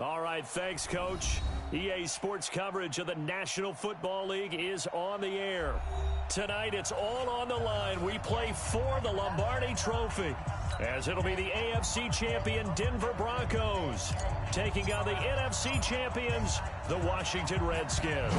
All right, thanks, Coach. EA Sports coverage of the National Football League is on the air. Tonight, it's all on the line. We play for the Lombardi Trophy, as it'll be the AFC champion Denver Broncos taking on the NFC champions, the Washington Redskins.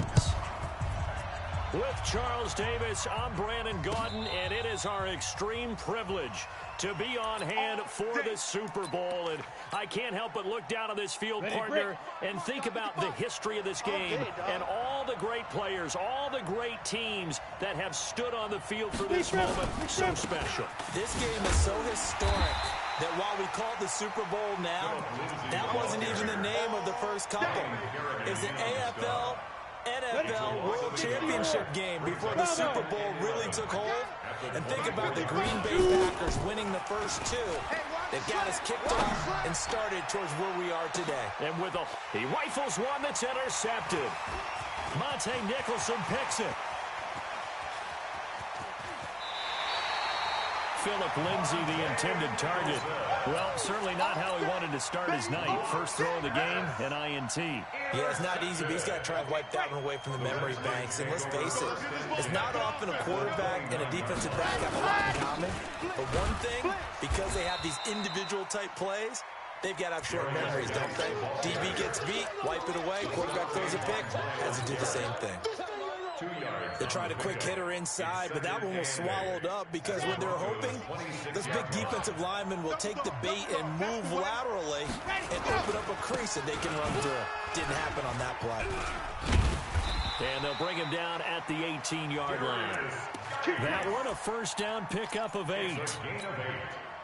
With Charles Davis, I'm Brandon Gaudin, and it is our extreme privilege to be on hand for the Super Bowl. And I can't help but look down on this field, partner, and think about the history of this game and all the great players, all the great teams that have stood on the field for this moment. So special. This game is so historic that while we call it the Super Bowl now, that wasn't even the name of the first couple. It's the AFL NFL World Championship game before the Super Bowl really took hold. And think about the Green Bay Packers winning the first two. That got us kicked off and started towards where we are today. And he rifles one that's intercepted. Monte Nicholson picks it. Philip Lindsay, the intended target. Well, certainly not how he wanted to start his night. First throw of the game, an INT. Yeah, it's not easy, but he's got to try and wipe that one away from the memory banks. And let's face it, it's not often a quarterback and a defensive back have a lot in common. But one thing, because they have these individual type plays, they've got to have short memories, don't they? DB gets beat, wipe it away, quarterback throws a pick, has to do the same thing. They tried a quick hitter inside, but that one was swallowed up because what they're hoping, this big defensive lineman will take the bait and move laterally and open up a crease that they can run through. Didn't happen on that play. And they'll bring him down at the 18-yard line. That one, a first down pickup of 8.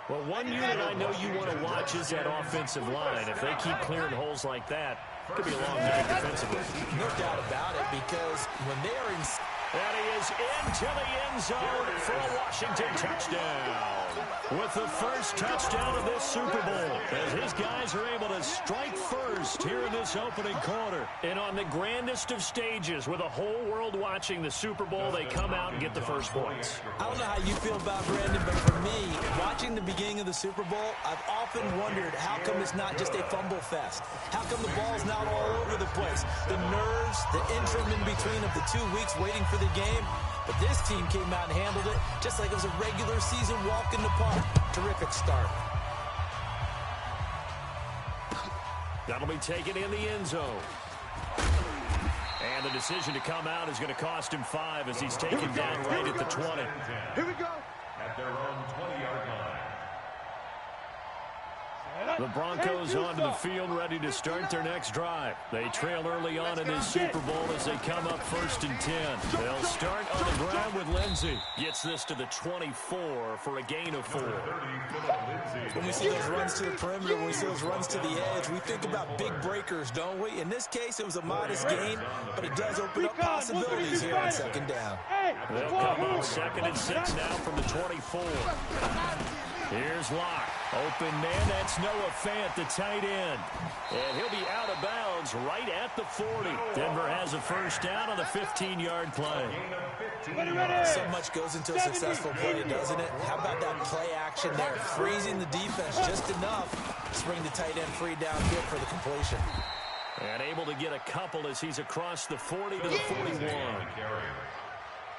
Well, one unit I know you want to watch is that offensive line. If they keep clearing holes like that, it could be a long night defensively. No doubt about it, because when they are in... And he is into the end zone for a Washington touchdown. With the first touchdown of this Super Bowl, as his guys are able to strike first here in this opening quarter. And on the grandest of stages, with the whole world watching the Super Bowl, they come out and get the first points. I don't know how you feel about Brandon, but for me, watching the beginning of the Super Bowl, I've often wondered how come it's not just a fumble fest? How come the ball's not all over the place? The nerves, the interim in between of the 2 weeks waiting for the game. But this team came out and handled it just like it was a regular season walk in the park. Terrific start. That'll be taken in the end zone. And the decision to come out is going to cost him 5 as he's taken down right at the 20. Here we go. At their own 20-yard line. The Broncos onto the field, ready to start their next drive. They trail early on in this Super Bowl as they come up 1st and 10. They'll start on the ground with Lindsay. Gets this to the 24 for a gain of 4. When we see those runs to the perimeter, when we see those runs to the edge, we think about big breakers, don't we? In this case, it was a modest gain, but it does open up possibilities here on 2nd down. They'll come up 2nd and 6 now from the 24. Here's Locke. Open man, that's Noah Fant, the tight end. And he'll be out of bounds right at the 40. Denver has a first down on the 15-yard play. So much goes into a successful play, doesn't it? How about that play action there? Freezing the defense just enough to bring the tight end free downfield for the completion. And able to get a couple as he's across the 40 to the 41.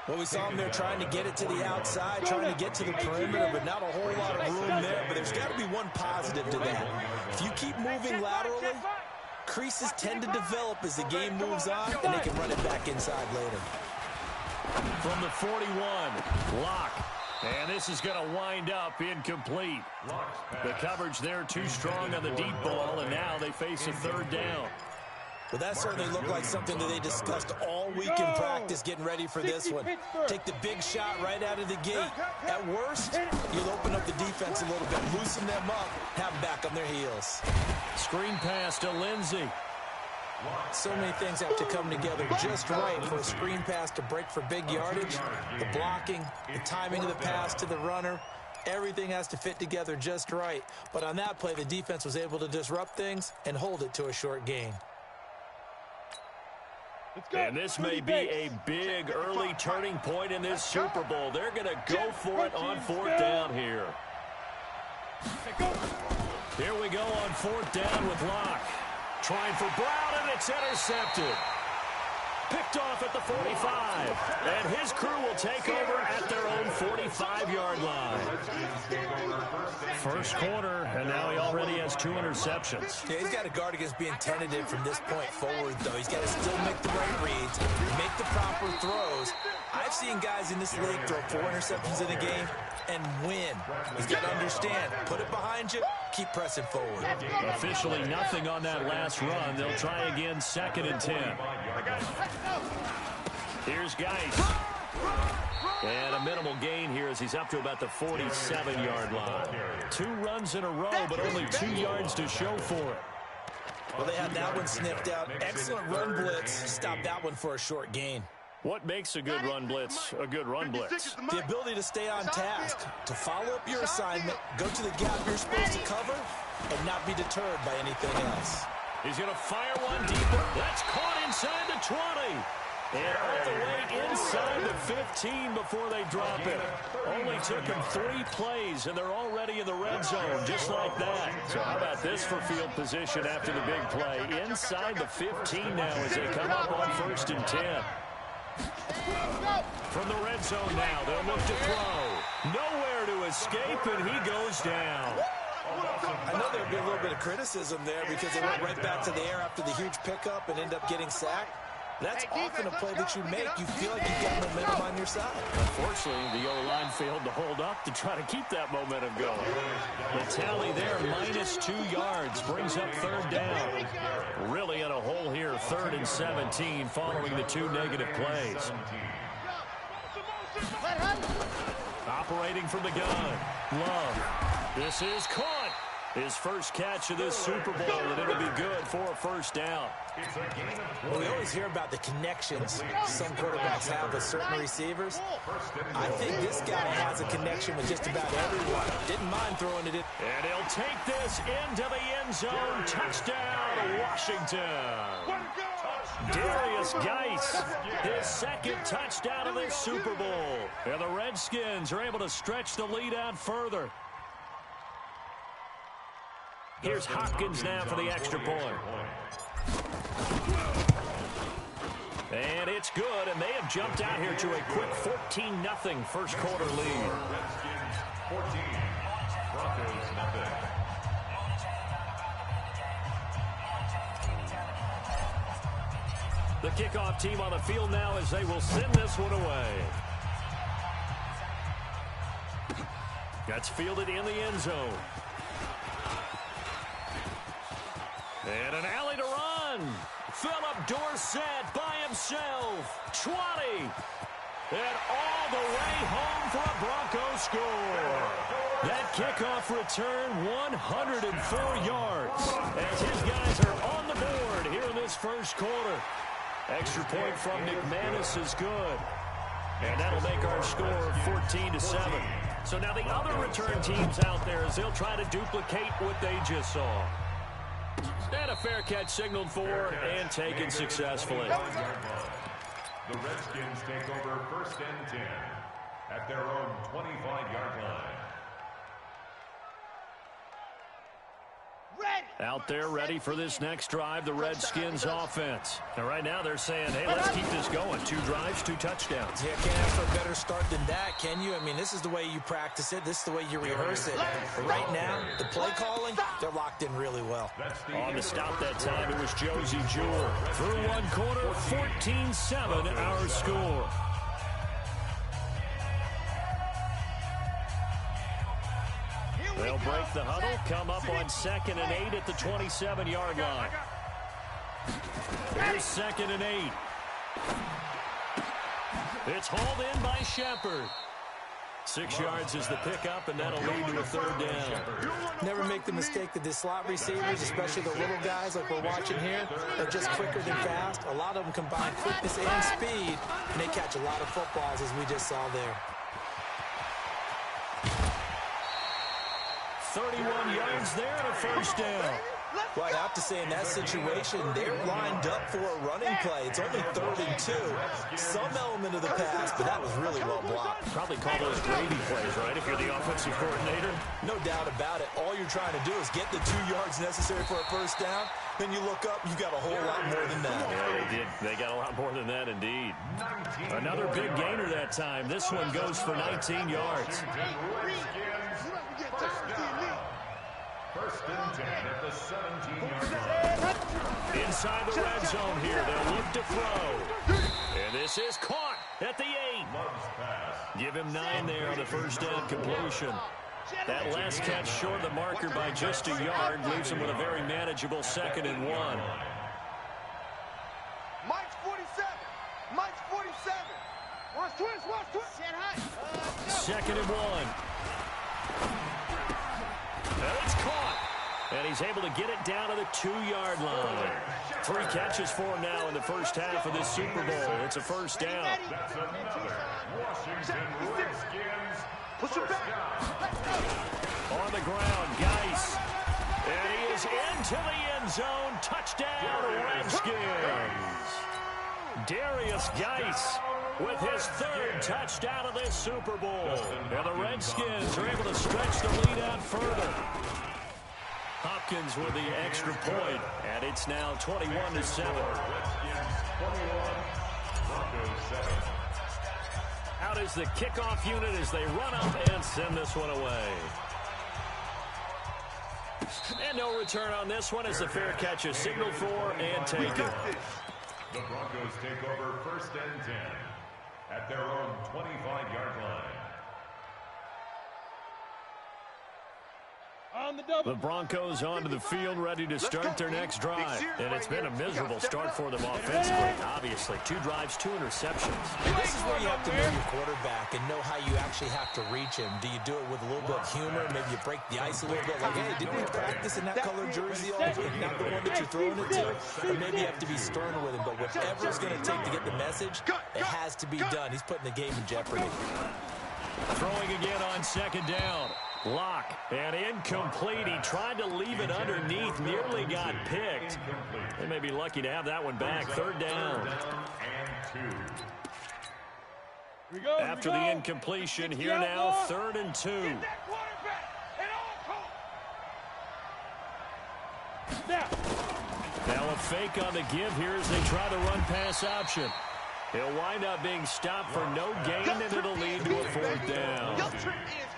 Well, we saw him there trying to get it to the outside, trying to get to the perimeter, but not a whole lot of room there. But there's got to be one positive to that. If you keep moving laterally, creases tend to develop as the game moves on, and they can run it back inside later. From the 41, Locke. And this is going to wind up incomplete. The coverage there too strong on the deep ball, and now they face a 3rd down. Well, that certainly looked like something that they discussed all week in practice getting ready for this one. Take the big shot right out of the gate. At worst, you'll open up the defense a little bit, loosen them up, have them back on their heels. Screen pass to Lindsay. So many things have to come together just right for a screen pass to break for big yardage. The blocking, the timing of the pass to the runner, everything has to fit together just right. But on that play, the defense was able to disrupt things and hold it to a short gain. And this may be a big early turning point in this Super Bowl. They're going to go for it on 4th down here. Here we go on 4th down with Locke. Trying for Brown, and it's intercepted. Picked off at the 45. And his crew will take over at their own 45-yard line. First quarter, and now he already has 2 interceptions. Yeah, he's got to guard against being tentative from this point forward, though. He's got to still make the right reads, make the proper throws. I've seen guys in this league throw 4 interceptions in a game and win. He's got to understand, put it behind you, keep pressing forward. Officially nothing on that last run. They'll try again, 2nd and 10. Here's Geis. And a minimal gain here as he's up to about the 47-yard line. 2 runs in a row, but only 2 yards to show for it. Well, they had that one sniffed out. Excellent run blitz. Stop that one for a short gain. What makes a good run blitz a good run blitz? The ability to stay on task, to follow up your assignment, go to the gap you're supposed to cover, and not be deterred by anything else. He's going to fire one deeper. That's caught inside the 20. And all the way inside the 15 before they drop it. Only took him 3 plays, and they're already in the red zone, just like that. So how about this for field position after the big play? Inside the 15 now as they come up on 1st and 10. From the red zone now, they'll look to throw. Nowhere to escape, and he goes down. I know there'd be a little bit of criticism there because they went right back to the air after the huge pickup and end up getting sacked. That's often a play that you make. You feel like you've got momentum on your side. Unfortunately, the O-line failed to hold up to try to keep that momentum going. The tally there, -2 yards, brings up 3rd down. Really in a hole here, 3rd and 17 following the 2 negative plays. Operating from the gun, Love. This is caught. His first catch of this Super Bowl, and it'll be good for a 1st down. Well, we always hear about the connections some quarterbacks have with certain receivers. I think this guy has a connection with just about everyone. Didn't mind throwing it in. And he'll take this into the end zone. Touchdown, Washington. Darius Geis, his 2nd touchdown of this Super Bowl. And the Redskins are able to stretch the lead out further. Here's Hopkins now for the extra point. And it's good, and they have jumped out here to a quick 14-0 first quarter lead. 14, Broncos nothing. The kickoff team on the field now as they will send this one away. That's fielded in the end zone. And an alley to run. Philip Dorsett by himself. 20. And all the way home for a Bronco score. That kickoff return, 104 yards. As his guys are on the board here in this first quarter. Extra point from McManus is good. And that'll make our score 14-7. So now the other return teams out there as they'll try to duplicate what they just saw. And a fair catch signaled for and taken successfully. The Redskins take over 1st and 10 at their own 25-yard line. Out there ready for this next drive, the Redskins offense. And right now they're saying, hey, let's keep this going. 2 drives, 2 touchdowns. Yeah, can't ask for a better start than that, can you? I mean, this is the way you practice it. This is the way you rehearse it. But right now, the play calling, they're locked in really well. On the stop that time, it was Josie Jewell. Through 1 quarter, 14-7 our score. They'll break the huddle, come up on 2nd and 8 at the 27-yard line. Here's 2nd and 8. It's hauled in by Shepard. 6 yards is the pickup, and that'll lead to a 3rd down. Never make the mistake that the slot receivers, especially the little guys like we're watching here, are just quicker than fast. A lot of them combine quickness and speed, and they catch a lot of footballs, as we just saw there. 31 yards there and a 1st down. Well, I have to say, in that situation, they're lined up for a running play. It's only 3rd and 2. Some element of the pass, but that was really well blocked. Probably call those gravy plays, right, if you're the offensive coordinator? No doubt about it. All you're trying to do is get the 2 yards necessary for a first down. Then you look up, you got a whole lot more than that. Yeah, they did. They got a lot more than that, indeed. Another big gainer that time. This one goes for 19 yards. First and 10 at the 17-yard line. Inside the red zone here. They'll look to throw. And this is caught at the 8. Give him 9 there on the first down completion. That last catch short of the marker by just a yard leaves him with a very manageable 2nd and 1. Mike's 47. Mike's 47. Watch twist, watch twist. 2nd and 1. Well, it's caught. And he's able to get it down to the 2-yard line. 3 catches for him now in the first half of this Super Bowl. It's a first down. That's another Washington Redskins Push it back. On the ground, Geis. And he is into the end zone. Touchdown, Redskins. Darius Geis with his 3rd touchdown of this Super Bowl. And the Redskins are able to stretch the lead out further. Hopkins with the extra point, and it's now 21-7. Redskins 21, Broncos 7. Out is the kickoff unit as they run up and send this one away. And no return on this one as the fair catch is signaled for and taken. The Broncos take over first and 10 at their own 25-yard line. The Broncos onto the field, ready to start their next drive. And it's been a miserable start for them offensively. Obviously, 2 drives, 2 interceptions. This is where you have to know your quarterback and know how you actually have to reach him. Do you do it with a little bit of humor? Maybe you break the ice a little bit. Like, hey, didn't we practice in that colored jersey all week? Not the one that you're throwing it to? Or maybe you have to be stern with him. But whatever it's going to take to get the message, it has to be done. He's putting the game in jeopardy. Throwing again on 2nd down. Block and incomplete. He tried to leave it underneath, nearly got picked. They may be lucky to have that one back. 3rd down. After the incompletion, here now, 3rd and 2. Now a fake on the give here as they try the run pass option. He'll wind up being stopped for no gain, and it'll lead to a 4th down.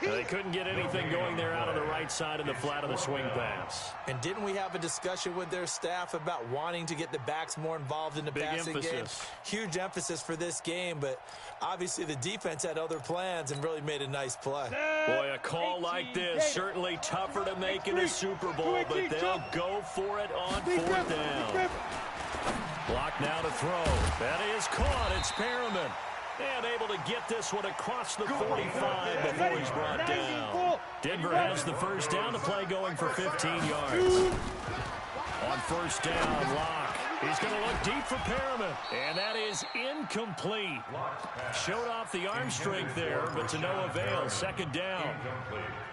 They couldn't get anything going there out on the right side of the flat of the swing pass. And didn't we have a discussion with their staff about wanting to get the backs more involved in the passing game? Huge emphasis for this game, but obviously the defense had other plans and really made a nice play. Boy, a call like this, certainly tougher to make in a Super Bowl, but they'll go for it on 4th down. Block now to throw. That is caught. It's Perriman. And able to get this one across the 45 before he's brought down. Denver has the first down. The play going for 15 yards. On 1st down, Locke. He's going to look deep for Perriman. And that is incomplete. Showed off the arm strength there, but to no avail. 2nd down.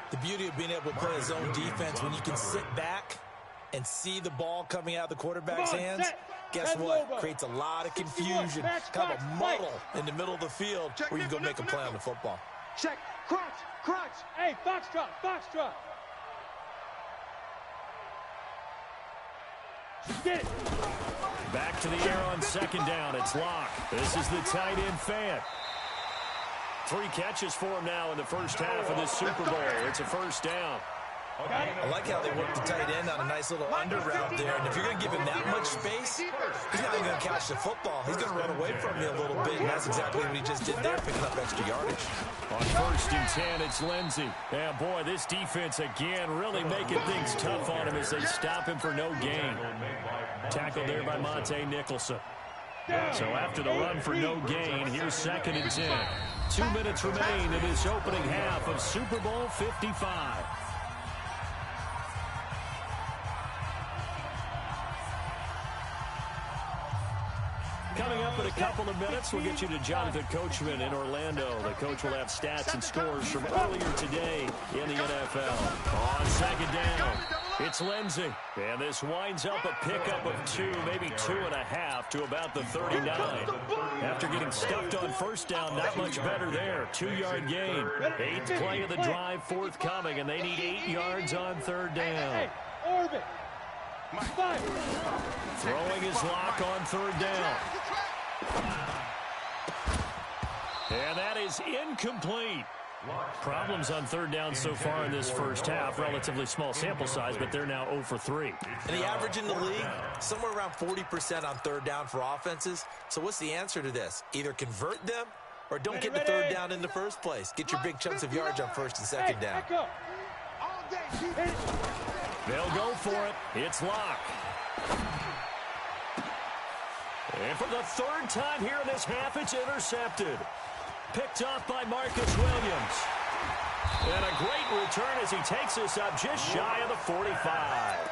The beauty of being able to play his own defense when you can sit back and see the ball coming out of the quarterback's hands, guess what? Creates a lot of confusion, kind of a muddle in the middle of the field where you can go make a play on the football. Check, crunch, crunch. Hey, foxtrot, foxtrot. Get it. Back to the air on 2nd down. It's Locke. This is the tight end Fant. 3 catches for him now in the first half of this Super Bowl. It's a 1st down. I like how they work the tight end on a nice little under route there. And if you're going to give him that much space, he's not even going to catch the football. He's going to run away from you a little bit, and that's exactly what he just did there, picking up extra yardage. On 1st and 10, it's Lindsey. Yeah, boy, this defense again really making things tough on him as they stop him for no gain. Tackled there by Monte Nicholson. So after the run for no gain, here's 2nd and 10. 2 minutes remain in this opening half of Super Bowl 55. Coming up in a couple of minutes, we'll get you to Jonathan Coachman in Orlando. The coach will have stats and scores from earlier today in the NFL. On 2nd down, It's Lindsey. And this winds up a pickup of 2, maybe 2.5 to about the 39. After getting stuffed on first down, not much better there. 2-yard gain. 8th play of the drive forthcoming, and they need 8 yards on third down. Throwing his lock on third down. And that is incomplete. Problems on third down so far in this first half. Relatively small sample size, but they're now 0 for 3. And the average in the league, somewhere around 40% on third down for offenses. So what's the answer to this? Either convert them or don't get the third down in the first place. Get your big chunks of yards on first and second down. They'll go for it. It's Locke. And for the third time here in this half, it's intercepted. Picked off by Marcus Williams. And a great return as he takes us up just shy of the 45.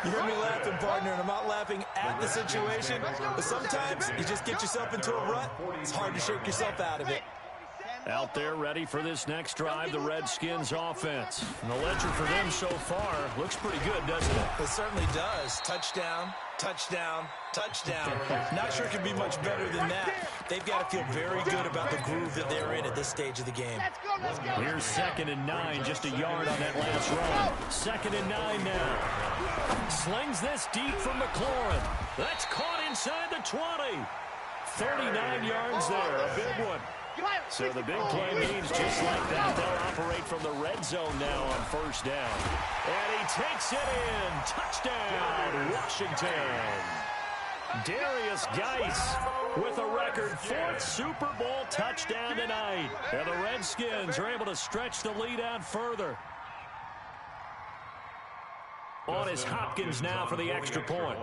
You hear me laughing, partner, and I'm not laughing at the situation, but sometimes you just get yourself into a rut. It's hard to shake yourself out of it. Out there ready for this next drive, the Redskins offense. And the ledger for them so far looks pretty good, doesn't it? It certainly does. Touchdown, touchdown, touchdown. Not sure it can be much better than that. They've got to feel very good about the groove that they're in at this stage of the game. Here's 2nd and 9, just a yard on that last run. 2nd and 9 now. Slings this deep from McLaurin. That's caught inside the 20. 39 yards there, a big one. So the big play means just like that, they'll operate from the red zone now on first down. And he takes it in. Touchdown, Washington. Darius Geis with a record 4th Super Bowl touchdown tonight. And the Redskins are able to stretch the lead out further. On is Hopkins now for the extra point.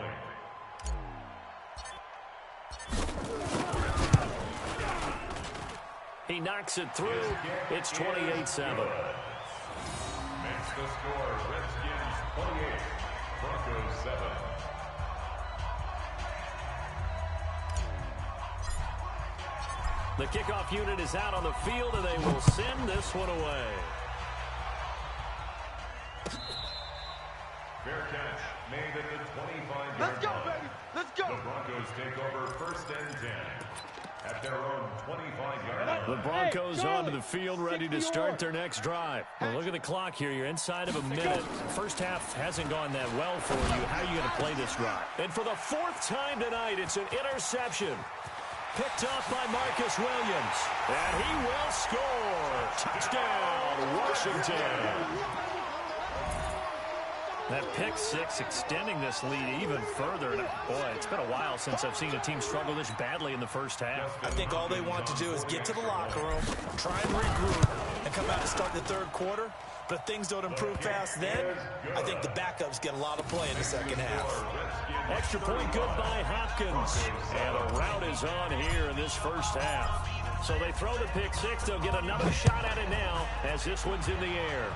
He knocks it through. It's 28-7. Makes the score, Redskins 28, Broncos 7. The kickoff unit is out on the field, and they will send this one away. Fair catch made at the 25-yard line. Let's go, baby. Let's go. The Broncos take over 1st and 10 at their own 25-yard line. The Broncos onto the field, ready to start their next drive. Well, look at the clock here. You're inside of a minute. First half hasn't gone that well for you. How are you going to play this drive? And for the 4th time tonight, it's an interception. Picked off by Marcus Williams. And he will score. Touchdown, Washington. That pick 6 extending this lead even further. Boy, it's been a while since I've seen a team struggle this badly in the first half. I think all they want to do is get to the locker room, try and regroup, and come out and start the third quarter. But if things don't improve fast then, I think the backups get a lot of play in the second half. Extra point good by Hopkins. And a rout is on here in this first half. So they throw the pick 6. They'll get another shot at it now as this one's in the air.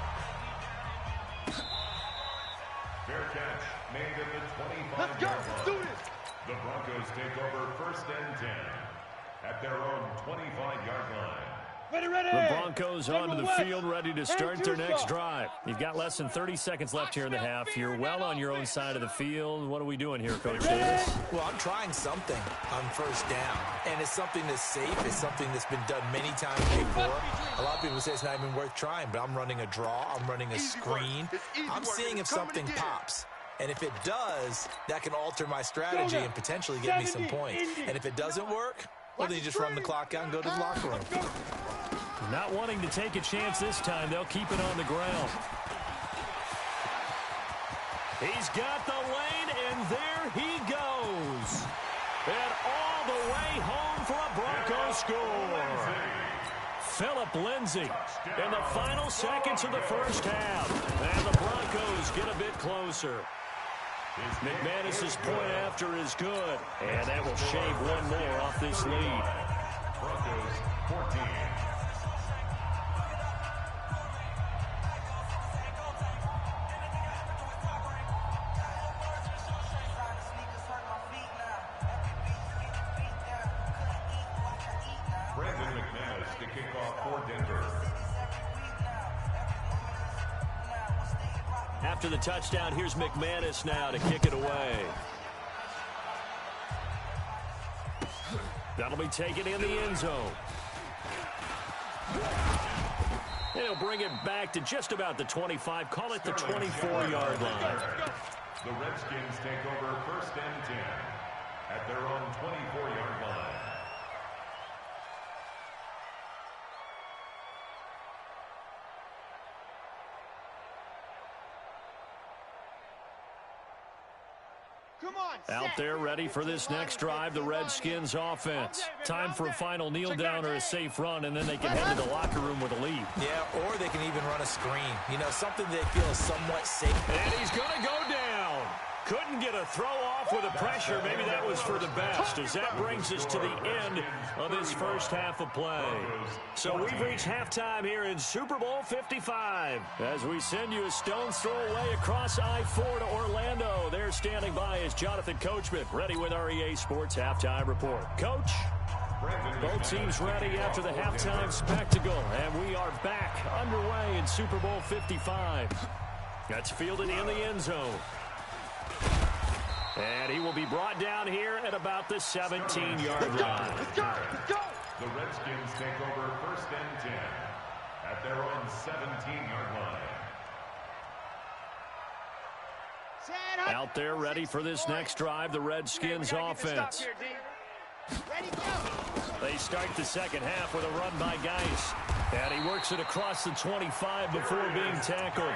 Fair catch made at the 25-yard Let's go. line. Do this. The Broncos take over 1st and 10 at their own 25-yard line. Ready, ready. The Broncos onto the field, ready to start their next drive. You've got less than 30 seconds left here in the half. You're well on your own side of the field. What are we doing here, Coach Davis? Well, I'm trying something on first down, and it's something that's safe. It's something that's been done many times before. A lot of people say it's not even worth trying, but I'm running a draw. I'm running a screen. I'm seeing if something pops. And if it does, that can alter my strategy and potentially get me some points. And if it doesn't work, well, then you just run the clock out and go to the locker room. Not wanting to take a chance this time, they'll keep it on the ground. He's got the lane, and there he goes. And all the way home for a Broncos score. Philip Lindsay in the final seconds of the first half. And the Broncos get a bit closer. McManus's point after is good. And that will shave one more off this lead. Broncos 14. To kick off for Denver. After the touchdown, here's McManus now to kick it away. That'll be taken in the end zone. And he'll bring it back to just about the 25. Call it the 24-yard line. The Redskins take over 1st and 10 at their own 24-yard line. Out there ready for this next drive, the Redskins offense. Time for a final kneel down or a safe run, and then they can head to the locker room with a lead. Yeah, or they can even run a screen. You know, something they feel is somewhat safe. And he's going to go down. Couldn't get a throw off with the pressure. Maybe that was for the best, as that brings us to the end of this first half of play. So we've reached halftime here in Super Bowl 55. As we send you a stone's throw away across I-4 to Orlando. There standing by is Jonathan Coachman, ready with our EA Sports Halftime Report. Coach? Both teams ready after the halftime spectacle, and we are back underway in Super Bowl 55. That's fielded in the end zone. And he will be brought down here at about the 17-yard line. Let's go! The Redskins take over 1st and 10 at their own 17-yard line. Out there ready for this next drive, the Redskins offense. They start the second half with a run by Geis. And he works it across the 25 before being tackled.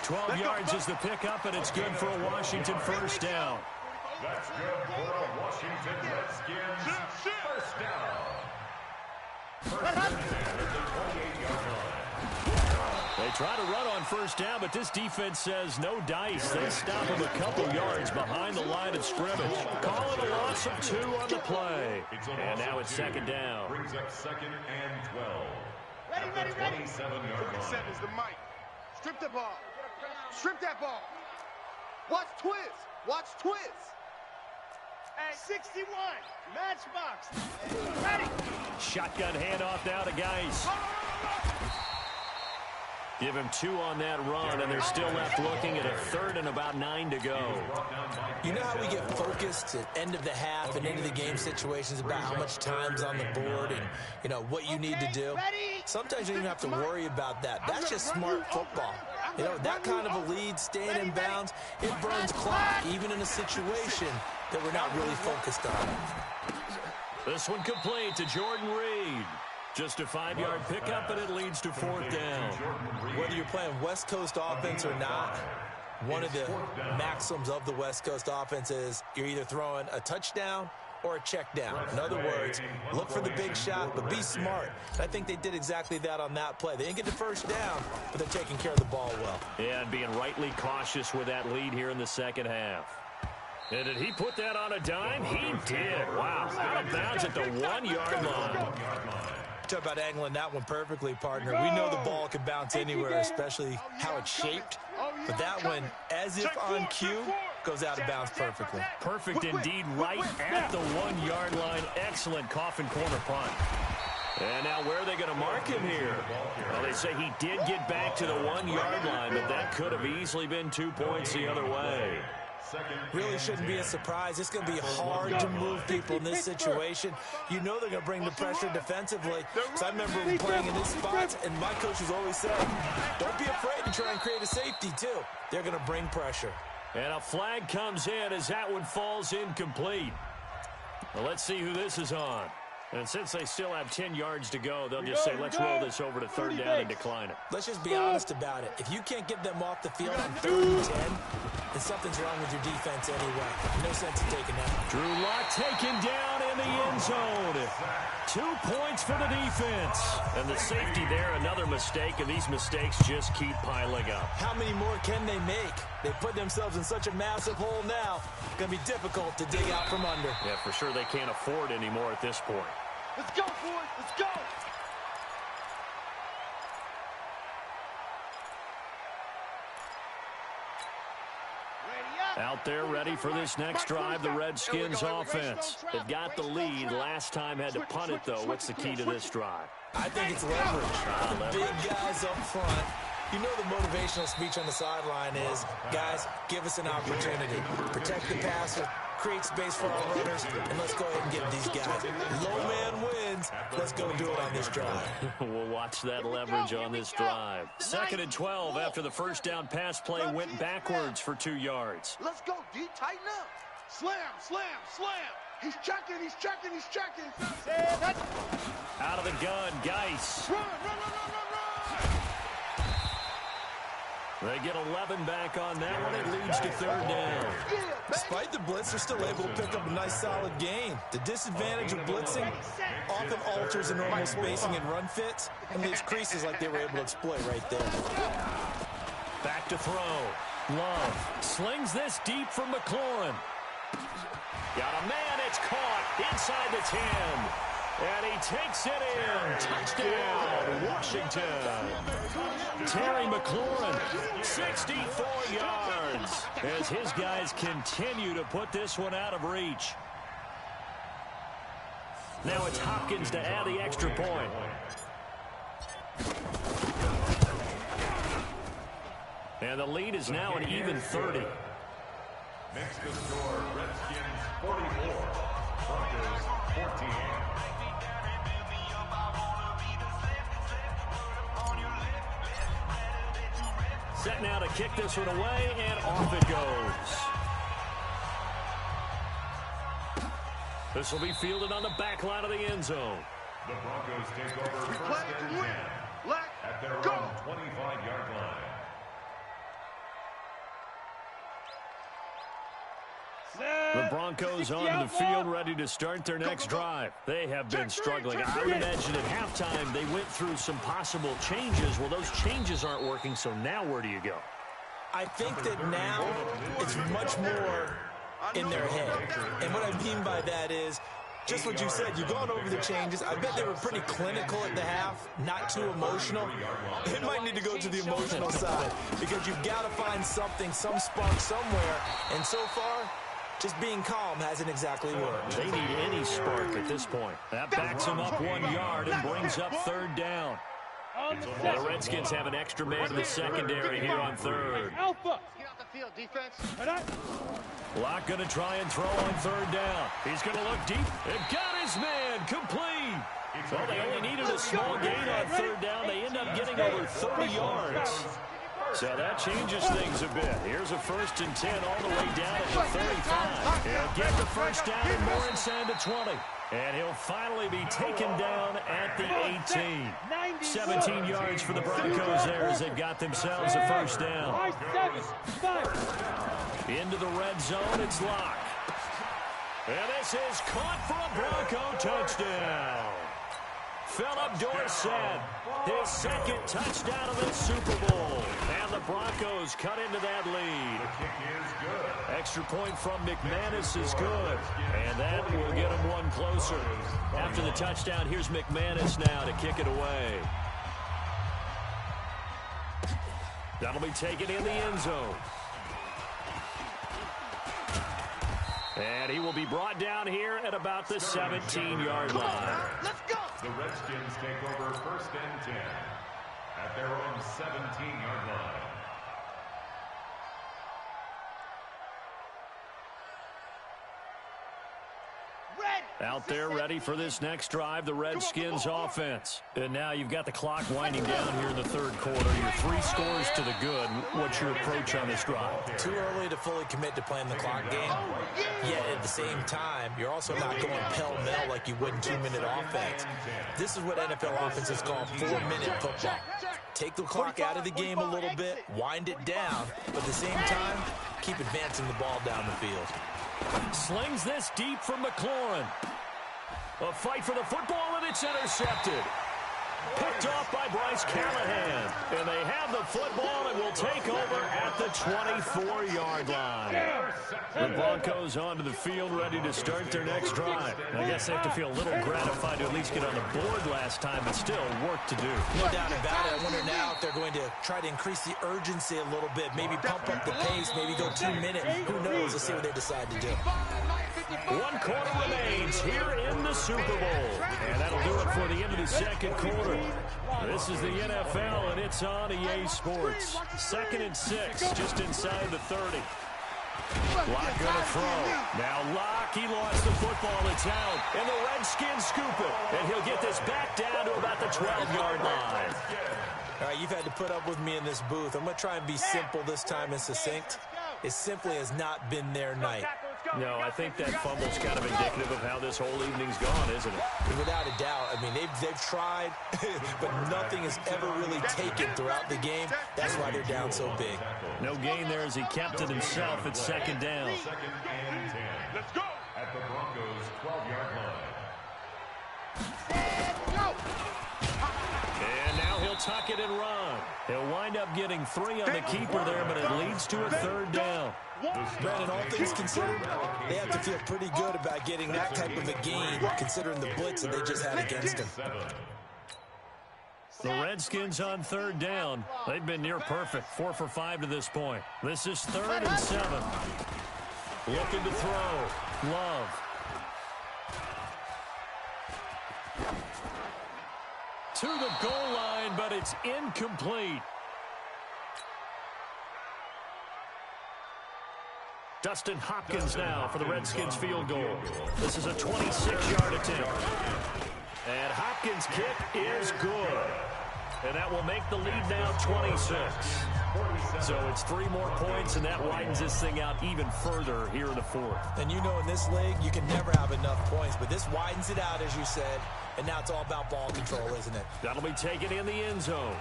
12 yards is the pickup, and it's good for a Washington first down. That's good for a Washington Redskins first down. First and 10 at the 28-yard line. They try to run on first down, but this defense says no dice. They stop him a couple yards behind the line of scrimmage. Call it a loss of 2 on the play. And now it's second down. Brings up 2nd and 12. Ready. 27-yard line. 27's the mic. Strip the ball. Strip that ball. Watch Twiz. 61. Matchbox. Ready. Shotgun handoff now to Geis. Give him 2 on that run, and they're still left looking at a 3rd and about 9 to go. You know how we get focused at end of the half and into the game situations about how much time's on the board and, you know, what you need to do? Sometimes you don't even have to worry about that. That's just smart football. You know, that kind of a lead, staying in bounds, it burns clock, even in a situation that we're not really focused on. This one complete to Jordan Reed. Just a 5-yard pickup, and it leads to 4th down. Whether you're playing West Coast offense or not, one of the maxims of the West Coast offense is you're either throwing a touchdown or a check down. In other words, look for the big shot, but be smart. I think they did exactly that on that play. They didn't get the first down, but they're taking care of the ball well. Yeah, and being rightly cautious with that lead here in the second half. And did he put that on a dime? He did. Wow. Out of bounds at the 1-yard line. Talk about angling that one perfectly, partner. We know the ball can bounce anywhere, especially how it's shaped. But that one, as if on cue, goes out of bounds perfectly. Perfect indeed, right at the 1-yard line. Excellent coffin corner punt. And now where are they going to mark him here? Well, they say he did get back to the 1-yard line, but that could have easily been 2 points the other way. Really shouldn't be a surprise. It's going to be hard to move people in this situation. You know they're going to bring the pressure defensively. So I remember playing in this spot, and my coaches always said, don't be afraid to try and create a safety, too. They're going to bring pressure. And a flag comes in as that one falls incomplete. Well, let's see who this is on. And since they still have 10 yards to go, they'll just say, let's roll this over to 3rd down and decline it. Let's just be honest about it. If you can't get them off the field on 3rd and 10, then something's wrong with your defense anyway. No sense in taking that. Drew Lock taken down in the end zone. 2 points for the defense. And the safety there, another mistake, and these mistakes just keep piling up. How many more can they make? They put themselves in such a massive hole now. It's going to be difficult to dig out from under. Yeah, for sure they can't afford anymore at this point. Let's go, boys. Let's go. Out there ready for this next drive, the Redskins offense. They've got the lead. Last time had to punt it, though. What's the key to this drive? I think it's leverage. The big guys up front You know the motivational speech on the sideline is, guys, give us an opportunity. Protect the passer, create space for our runners, and let's go ahead and get these guys. Low man wins. Let's go do it on this drive. We'll watch that leverage on this drive. 2nd and 12 after the first down pass play went backwards for 2 yards. Let's go, D. Tighten up. Slam, slam, slam. He's checking, he's checking, he's checking. Out of the gun, Geis. Run, run, run, run, run, run. They get 11 back on that one. It leads to 3rd down. Despite the blitz, they're still able to pick up a nice, solid gain. The disadvantage of blitzing often alters the normal spacing and run fits and leaves creases like they were able to exploit right there. Back to throw. Love slings this deep from McLaurin. Got a man. It's caught inside the 10. And he takes it in. Touchdown, Washington. Terry McLaurin, 64 yards, as his guys continue to put this one out of reach. Now it's Hopkins to add the extra point. And the lead is now an even 30. Makes the score Redskins 44, Broncos 14. Set now to kick this one away, and off it goes. This will be fielded on the back line of the end zone. The Broncos take over first and 10 at their own 25-yard line. The Broncos on the field ready to start their next drive. They have been struggling. I would imagine at halftime they went through some possible changes. Well, those changes aren't working, so now where do you go? I think that now it's much more in their head. And what I mean by that is just what you said. You've gone over the changes. I bet they were pretty clinical at the half, not too emotional. They might need to go to the emotional side because you've got to find something, some spark somewhere. And so far, just being calm hasn't exactly worked. They need any spark at this point. That backs them up 1 yard and brings up 3rd down. The Redskins have an extra man in the secondary here on 3rd. Get out the field, defense. Locke going to try and throw on 3rd down. He's going to look deep and got his man complete. Well, they only needed a small gain on 3rd down. They end up getting over 30 yards. So that changes things a bit. Here's a 1st and 10 all the way down at the 35. He'll get the first down and more inside the 20. And he'll finally be taken down at the 18. 17 yards for the Broncos there as they've got themselves a 1st down. Into the red zone, it's Locke. And this is caught for a Bronco touchdown. Philip Dorsett, his 2nd touchdown of the Super Bowl. And the Broncos cut into that lead. The kick is good. Extra point from McManus is good. And that will get him one closer. After the touchdown, here's McManus now to kick it away. That'll be taken in the end zone. And he will be brought down here at about the 17-yard line. Let's go. The Redskins take over 1st and 10 at their own 17-yard line. Out there ready for this next drive, the Redskins offense. And now you've got the clock winding down here in the 3rd quarter. You're 3 scores to the good. What's your approach on this drive? Too early to fully commit to playing the clock game. Yet at the same time, you're also not going pell-mell like you would in 2-minute offense. This is what NFL offenses call 4-minute football. Take the clock out of the game a little bit, wind it down, but at the same time, keep advancing the ball down the field. Slings this deep from McLaurin. A fight for the football, and it's intercepted. Picked off by Bryce Callahan. And they have the football and will take over at the 24-yard line. The Broncos onto the field, ready to start their next drive. I guess they have to feel a little gratified to at least get on the board last time, but still work to do. No doubt about it. I wonder now if they're going to try to increase the urgency a little bit, maybe pump up the pace, maybe go 2 minutes. Who knows? Let's see what they decide to do. 1 quarter remains here in the Super Bowl. And that'll do it for the end of the second quarter. This is the NFL, and it's on EA Sports. 2nd and 6, just inside the 30. Locke going to throw. Now Locke, he lost the football. It's out. And the Redskins scoop it. And he'll get this back down to about the 12-yard line. All right, you've had to put up with me in this booth. I'm going to try and be simple this time and succinct. It simply has not been their night. No, I think that fumble's kind of indicative of how this whole evening's gone, isn't it? Without a doubt. I mean, they've tried, but nothing has ever really taken throughout the game. That's why they're down so big. No gain there as he kept it himself at 2nd down. 2nd and 10. Let's go. At the Broncos' 12-yard line. And now he'll tuck it and run. He'll wind up getting 3 on the keeper there, but it leads to a 3rd down. Brandon, all things considered, they have to feel pretty good about getting that type of a gain, considering the blitz that they just had against them. The Redskins on 3rd down. They've been near perfect, 4 for 5 to this point. This is 3rd and 7. Looking to throw. Love. To the goal line, but it's incomplete. Dustin Hopkins now for the Redskins field goal. This is a 26-yard attempt. And Hopkins' kick is good. And that will make the lead now 26. So it's 3 more points, and that widens this thing out even further here in the 4th. And you know in this league, you can never have enough points, but this widens it out, as you said, and now it's all about ball control, isn't it? That'll be taken in the end zone.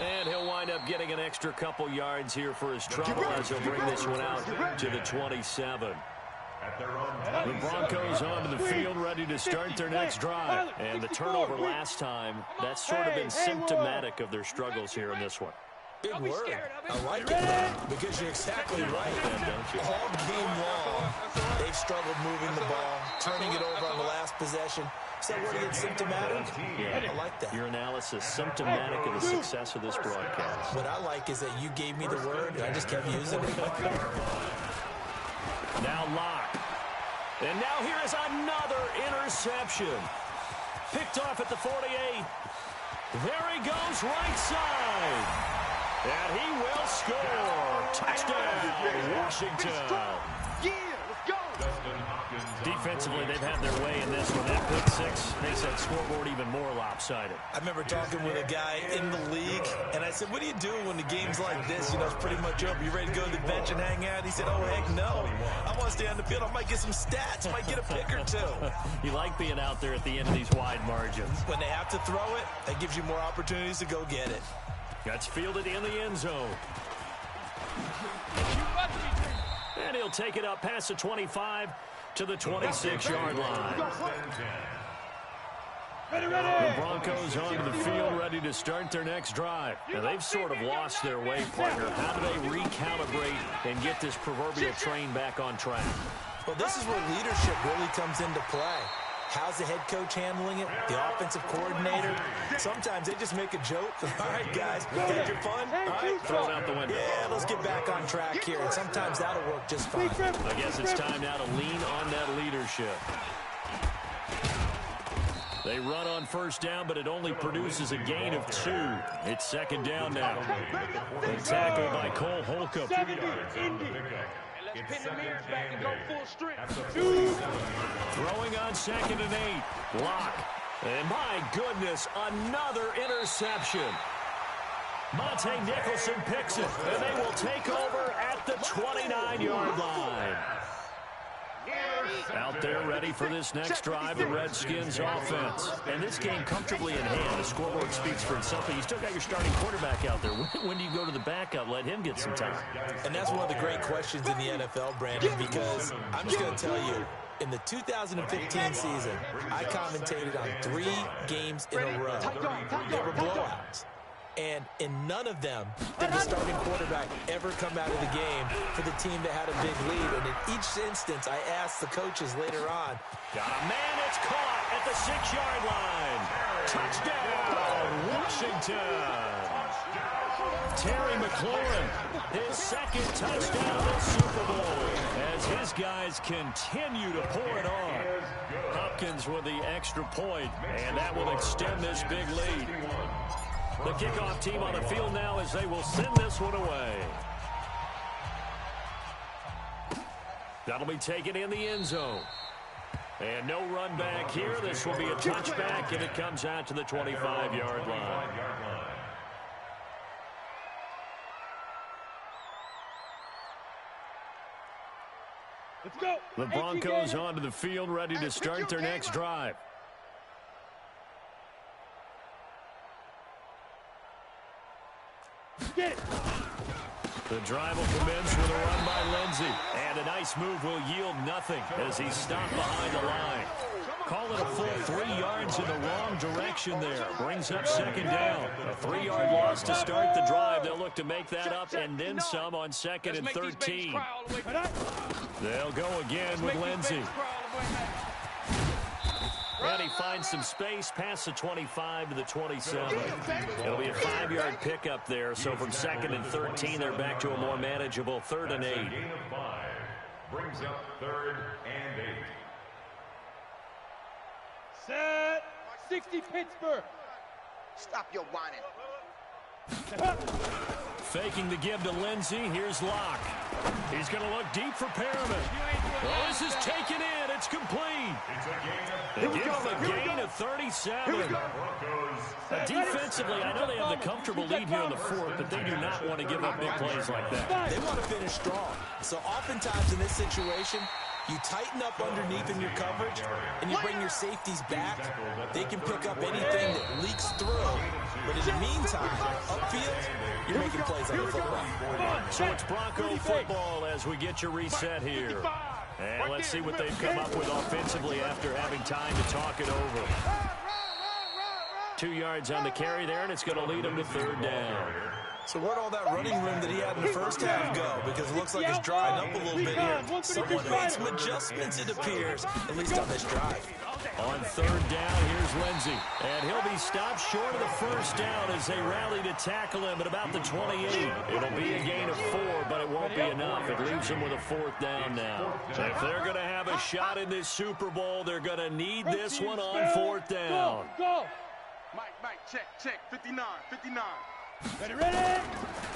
And he'll wind up getting an extra couple yards here for his trouble as he'll bring this one out to the 27. The Broncos onto the field, ready to start their next drive. And the turnover last time, that's sort of been symptomatic of their struggles here in this one. Big word. I like it, because you're exactly right. All game long, they've struggled moving the ball, turning it over on the last possession. So where do you get symptomatic? Yeah, I like that. Your analysis, symptomatic of the success of this broadcast. What I like is that you gave me the word, and I just kept using it. Now Locke. And now here is another interception. Picked off at the 48. There he goes, right side. And he will score. Touchdown, Washington. Defensively, they've had their way in this one. That pick 6 makes that scoreboard even more lopsided. I remember talking with a guy in the league, and I said, what do you do when the game's like this? You know, it's pretty much over. You ready to go to the bench and hang out? He said, oh, heck no. I want to stay on the field. I might get some stats. I might get a pick or 2. You like being out there at the end of these wide margins. When they have to throw it, that gives you more opportunities to go get it. That's fielded in the end zone. And he'll take it up past the 25 to the 26-yard line. The Broncos onto the field, ready to start their next drive. And they've sort of lost their way, partner. How do they recalibrate and get this proverbial train back on track? Well, this is where leadership really comes into play. How's the head coach handling it? The offensive coordinator? Sometimes they just make a joke. All right, guys, had your fun? All right, throw it out the window. Yeah, let's get back on track here. And sometimes that'll work just fine. I guess it's time now to lean on that leadership. They run on first down, but it only produces a gain of 2. It's 2nd down now. The tackle by Cole Holcomb. It's 2nd and 8. Throwing on 2nd and 8. Locke. And my goodness, another interception. Monte Nicholson picks it, and they will take over at the 29-yard line. Out there ready for this next drive, the Redskins offense. And this game comfortably in hand. The scoreboard speaks for itself, but you still got your starting quarterback out there. When do you go to the backup? Let him get some time. And that's one of the great questions in the NFL, Brandon, because I'm just going to tell you, in the 2015 season, I commentated on 3 games in a row. They were blowouts. And in none of them did the starting quarterback ever come out of the game for the team that had a big lead. And in each instance, I asked the coaches later on. Got a man, it's caught at the 6-yard line. Touchdown, Washington. Terry McLaurin, his second touchdown this Super Bowl, as his guys continue to pour it on. Hopkins with the extra point, and that will extend this big lead. The kickoff team on the field now as they will send this one away. That'll be taken in the end zone. And no run back here. This will be a touchback, and it comes out to the 25-yard line. Let's go. The Broncos onto the field, ready to start their next drive. Get it. The drive will commence with a run by Lindsey. And a nice move will yield nothing as he's stopped behind the line. Call it a full 3 yards in the wrong direction there. Brings up second down. A 3-yard loss to start the drive. They'll look to make that up and then some on second and 13. They'll go again with Lindsey. And he finds some space past the 25 to the 27. It'll be a 5-yard pickup there. So from second and 13, they're back to a more manageable 3rd and 8. Gain of 5. Brings up 3rd and 8. Set. 60 Pittsburgh. Stop your whining. Faking the give to Lindsey. Here's Locke. He's going to look deep for Perriman. Well, this is taken in. It's complete. They give him a gain of 37. Defensively, I know they have the comfortable lead here in the 4th, but they do not want to give up big plays like that. They want to finish strong. So oftentimes in this situation, you tighten up underneath in your coverage, and you bring your safeties back. They can pick up anything that leaks through. But in the meantime, upfield, you're making plays on the football. So it's Bronco football as we get you reset here. And let's see what they've come up with offensively after having time to talk it over. 2 yards on the carry there, and it's going to lead them to 3rd down. So where'd all that running room that he had in the first half go? Because it looks like it's drying up a little bit here. Someone made some adjustments, it appears, at least on this drive. On 3rd down, here's Lindsey. And he'll be stopped short of the 1st down as they rally to tackle him at about the 28. It'll be a gain of 4, but it won't be enough. It leaves them with a 4th down now. If they're going to have a shot in this Super Bowl, they're going to need this one on 4th down. Go. Mike, check. 59. Ready.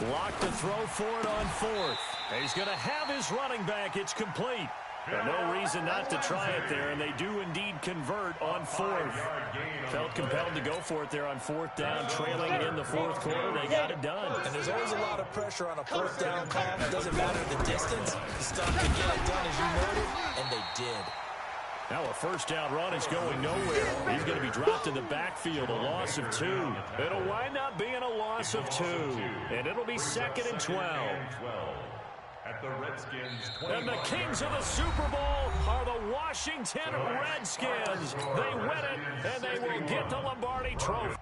Locked to throw for it on 4th. He's going to have his running back. It's complete. But no reason not to try it there, and they do indeed convert on 4th. Felt compelled to go for it there on 4th down, trailing in the 4th quarter. They got it done. And there's always a lot of pressure on a 4th down call. It doesn't matter the distance. The stuff can get it done, as you noted, and they did. Now a 1st down run is going nowhere. He's going to be dropped in the backfield, a loss of 2. It'll wind up being a loss of 2, and it'll be 2nd and 12. At the Redskins 25. And the kings of the Super Bowl are the Washington Redskins. They win it, and they will get the Lombardi Trophy.